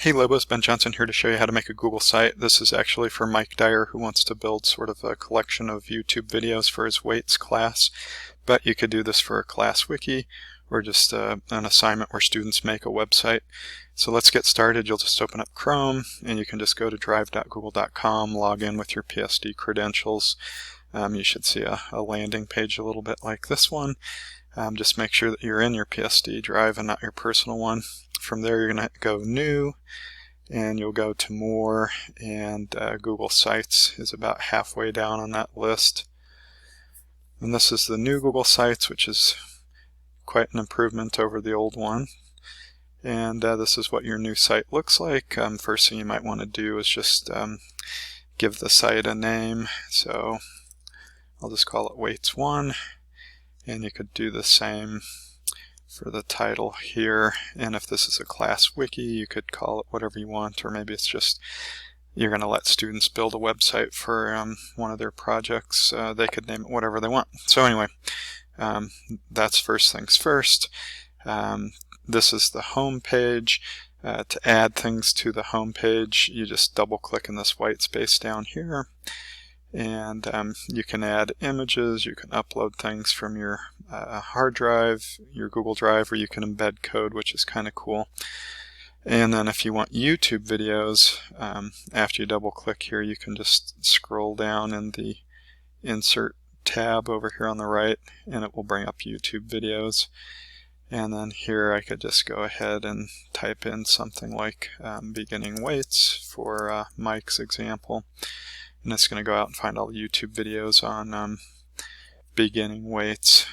Hey Lobos, Ben Johnson here to show you how to make a Google site. This is actually for Mike Dyer, who wants to build sort of a collection of YouTube videos for his weights class. But you could do this for a class wiki or just an assignment where students make a website. So let's get started. You'll just open up Chrome and you can just go to drive.google.com, log in with your PSD credentials. You should see a landing page a little bit like this one. Just make sure that you're in your PSD drive and not your personal one. From there you're going to go New, and you'll go to More, and Google Sites is about halfway down on that list. And this is the new Google Sites, which is quite an improvement over the old one. And this is what your new site looks like. First thing you might want to do is just give the site a name. So I'll just call it Weights 1, and you could do the same for the title here. And if this is a class wiki, you could call it whatever you want, or maybe it's just you're going to let students build a website for one of their projects. They could name it whatever they want. So anyway, that's first things first. This is the home page. To add things to the home page, you just double click in this white space down here, and you can add images, you can upload things from your hard drive, your Google Drive, or you can embed code, which is kind of cool. And then if you want YouTube videos, after you double click here, you can just scroll down in the Insert tab over here on the right, and it will bring up YouTube videos. And then here I could just go ahead and type in something like beginning weights for Mike's example. And it's going to go out and find all the YouTube videos on beginning weights.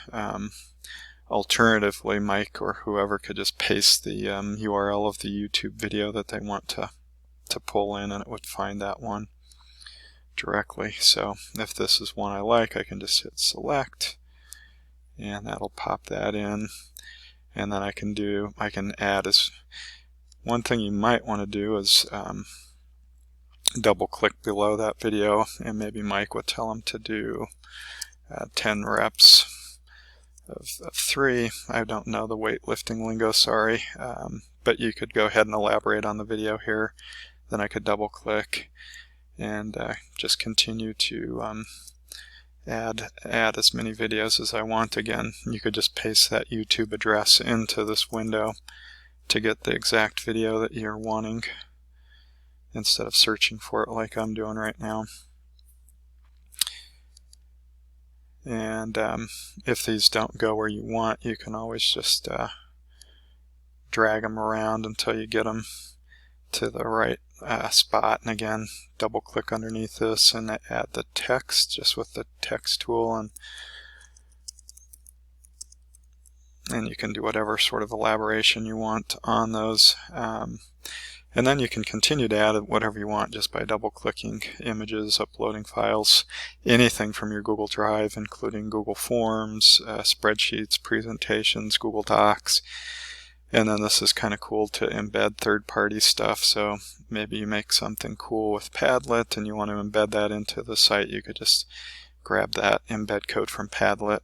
Alternatively, Mike or whoever could just paste the URL of the YouTube video that they want to pull in, and it would find that one directly. So if this is one I like, I can just hit select, and that'll pop that in. And then I can add one thing you might want to do is double click below that video, and maybe Mike would tell him to do 10 reps of 3. I don't know the weightlifting lingo, sorry, but you could go ahead and elaborate on the video here. Then I could double click and just continue to add as many videos as I want. Again, you could just paste that YouTube address into this window to get the exact video that you're wanting, instead of searching for it like I'm doing right now. And if these don't go where you want, you can always just drag them around until you get them to the right spot. And again, double click underneath this and add the text just with the text tool, and you can do whatever sort of elaboration you want on those. And then you can continue to add whatever you want just by double-clicking images, uploading files, anything from your Google Drive, including Google Forms, spreadsheets, presentations, Google Docs. And then this is kind of cool to embed third-party stuff. So maybe you make something cool with Padlet and you want to embed that into the site. You could just grab that embed code from Padlet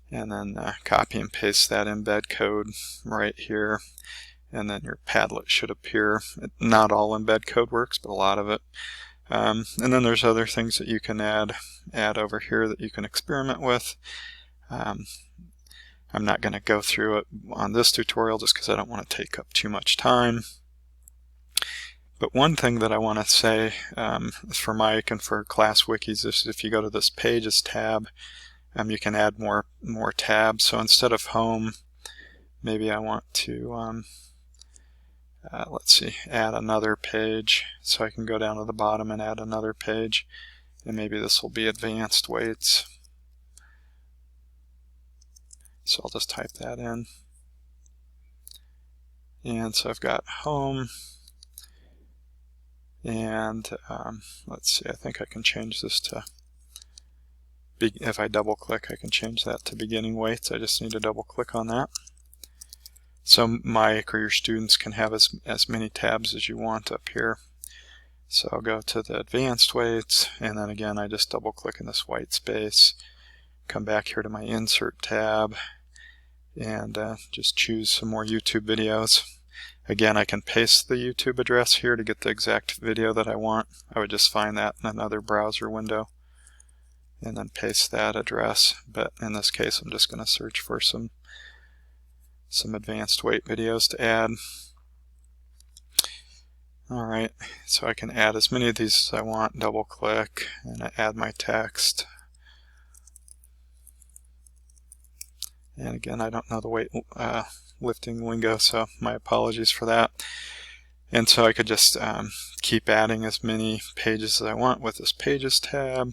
and then copy and paste that embed code right here. And then your Padlet should appear. Not all embed code works, but a lot of it. And then there's other things that you can add over here that you can experiment with. I'm not going to go through it on this tutorial just because I don't want to take up too much time. But one thing that I want to say for Mike and for class wikis is if you go to this Pages tab, you can add more tabs. So instead of Home, maybe I want to let's see, add another page. So I can go down to the bottom and add another page, and maybe this will be advanced weights. So I'll just type that in. And so I've got home, and let's see, I think I can change this to, if I double click, I can change that to beginning weights. I just need to double click on that. So Mike or your students can have as many tabs as you want up here. So I'll go to the advanced weights, and then again I just double click in this white space, come back here to my insert tab, and just choose some more YouTube videos. Again, I can paste the YouTube address here to get the exact video that I want. I would just find that in another browser window and then paste that address. But in this case, I'm just going to search for some advanced weight videos to add. Alright, so I can add as many of these as I want, double click, and I add my text. And again, I don't know the weight lifting lingo, so my apologies for that. And so I could just keep adding as many pages as I want with this Pages tab.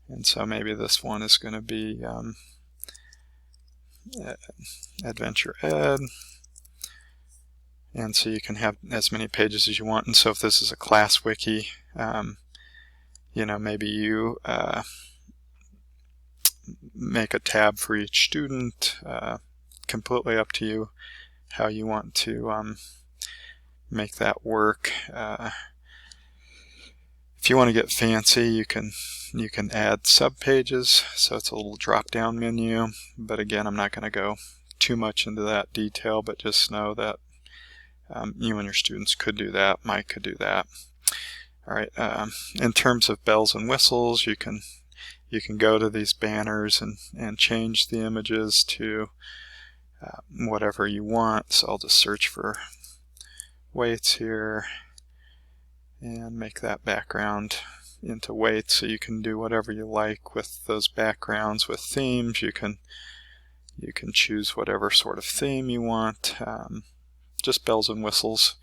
And so maybe this one is going to be Adventure Ed. And so you can have as many pages as you want. And so if this is a class wiki, you know, maybe you make a tab for each student. Completely up to you how you want to make that work. If you want to get fancy, you can add subpages. So it's a little drop-down menu. But again, I'm not going to go too much into that detail, but just know that you and your students could do that. Mike could do that. All right. In terms of bells and whistles, you can go to these banners and change the images to whatever you want. So I'll just search for weights here and make that background into weights. So you can do whatever you like with those backgrounds. With themes, you can choose whatever sort of theme you want. Just bells and whistles.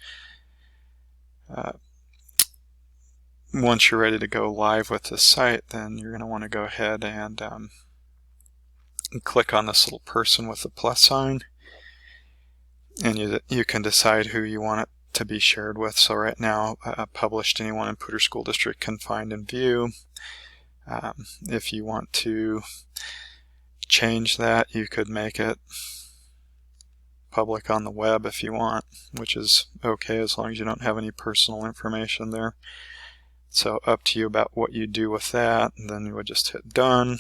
Once you're ready to go live with the site, then you're going to want to go ahead and click on this little person with the plus sign, and you can decide who you want it to be shared with. So right now, published anyone in Poudre School District can find and view. If you want to change that, you could make it public on the web if you want, which is okay as long as you don't have any personal information there. So up to you about what you do with that. And then you would just hit done.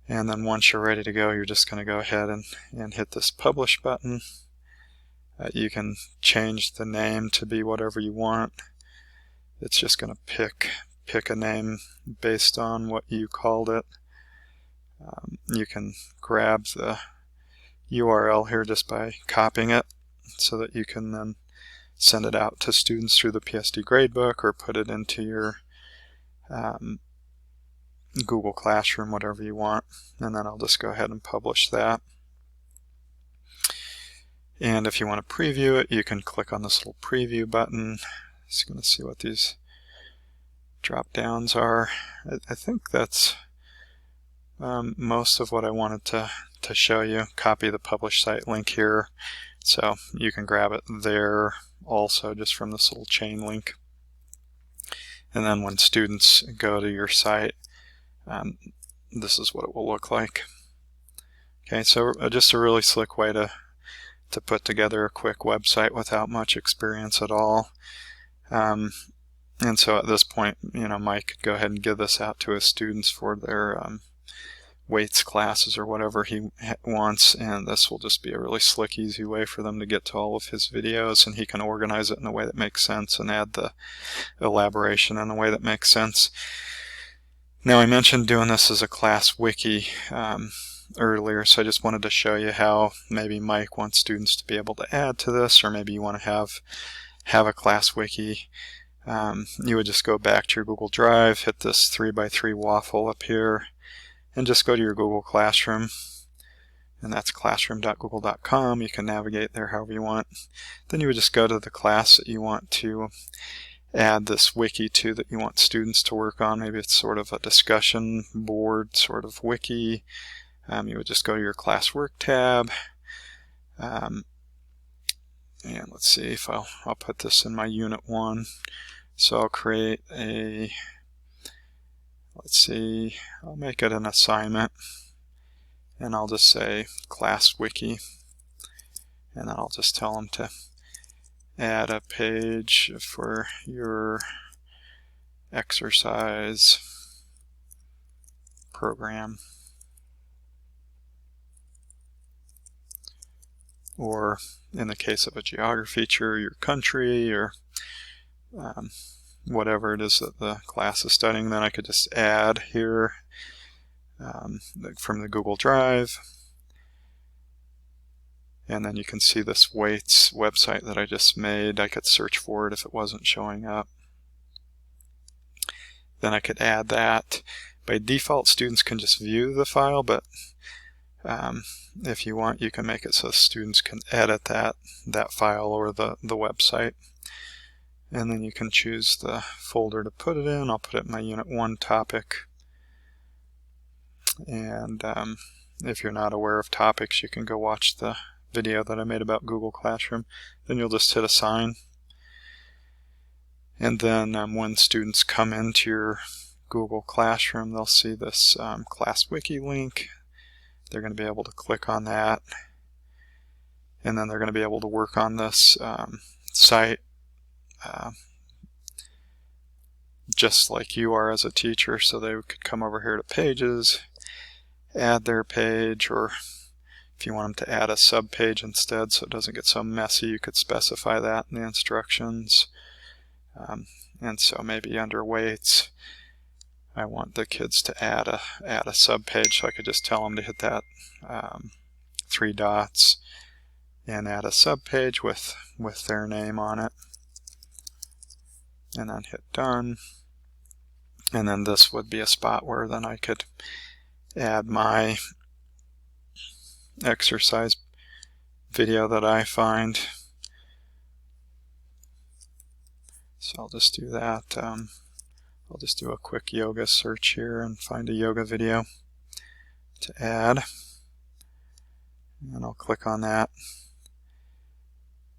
And then once you're ready to go, you're just going to go ahead and hit this publish button. You can change the name to be whatever you want. It's just going to pick a name based on what you called it. You can grab the URL here just by copying it so that you can then send it out to students through the PSD gradebook or put it into your Google Classroom, whatever you want. And then I'll just go ahead and publish that. And if you want to preview it, you can click on this little preview button. Just going to see what these drop downs are. I think that's most of what I wanted to show you. Copy the publish site link here, so you can grab it there also just from this little chain link. And then when students go to your site, this is what it will look like. Okay, so just a really slick way to put together a quick website without much experience at all. And so at this point, you know, Mike could go ahead and give this out to his students for their weights classes or whatever he wants, and this will just be a really slick, easy way for them to get to all of his videos, and he can organize it in a way that makes sense and add the elaboration in a way that makes sense. Now, I mentioned doing this as a class wiki earlier, so I just wanted to show you how maybe Mike wants students to be able to add to this, or maybe you want to have a class wiki. You would just go back to your Google Drive, hit this 3x3 waffle up here, and just go to your Google Classroom, and that's classroom.google.com. You can navigate there however you want. Then you would just go to the class that you want to add this wiki to, that you want students to work on. Maybe it's sort of a discussion board sort of wiki. You would just go to your classwork tab. And let's see if I'll put this in my Unit 1. So I'll create a, let's see, I'll make it an assignment, and I'll just say class wiki, and then I'll just tell them to add a page for your exercise program. or in the case of a geography feature, your country, or whatever it is that the class is studying. Then I could just add here from the Google Drive. And then you can see this weights website that I just made. I could search for it if it wasn't showing up. Then I could add that. By default, students can just view the file, but if you want, you can make it so students can edit that file or the website. And then you can choose the folder to put it in. I'll put it in my Unit 1 topic. And if you're not aware of topics, you can go watch the video that I made about Google Classroom. Then you'll just hit assign. And then when students come into your Google Classroom, they'll see this Class Wiki link. They're going to be able to click on that. And then they're going to be able to work on this site just like you are as a teacher. So they could come over here to Pages, add their page, or if you want them to add a sub-page instead so it doesn't get so messy, you could specify that in the instructions. And so maybe under weights, I want the kids to add a sub-page, so I could just tell them to hit that 3 dots and add a sub-page with their name on it. And then hit done. And then this would be a spot where then I could add my exercise video that I find. So I'll just do that. I'll just do a quick yoga search here and find a yoga video to add. And I'll click on that.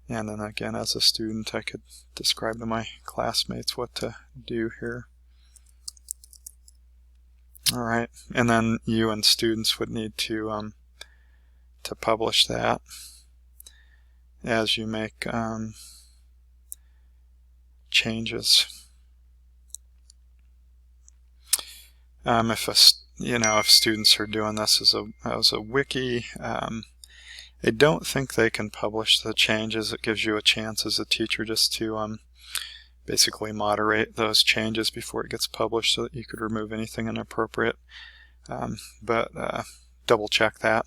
And then again, as a student, I could describe to my classmates what to do here. Alright, and then you and students would need to publish that as you make changes. If students are doing this as a wiki, I don't think they can publish the changes. It gives you a chance as a teacher just to basically moderate those changes before it gets published so that you could remove anything inappropriate. But double check that.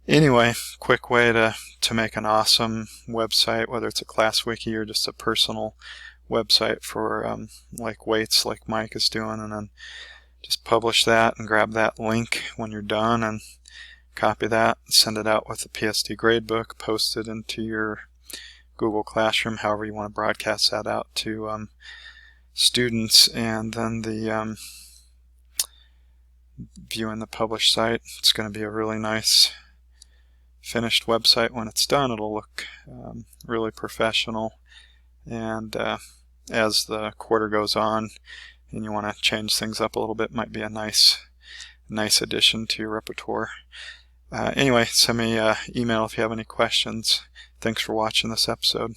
Anyway, quick way to make an awesome website, whether it's a class wiki or just a personal website for like weights like Mike is doing, and then just publish that and grab that link when you're done and copy that, send it out with the PSD gradebook, post it into your Google Classroom, however you want to broadcast that out to students, and then the viewing the published site. It's going to be a really nice finished website when it's done. It'll look really professional, and as the quarter goes on and you want to change things up a little bit, might be a nice addition to your repertoire. Anyway, send me an email if you have any questions. Thanks for watching this episode.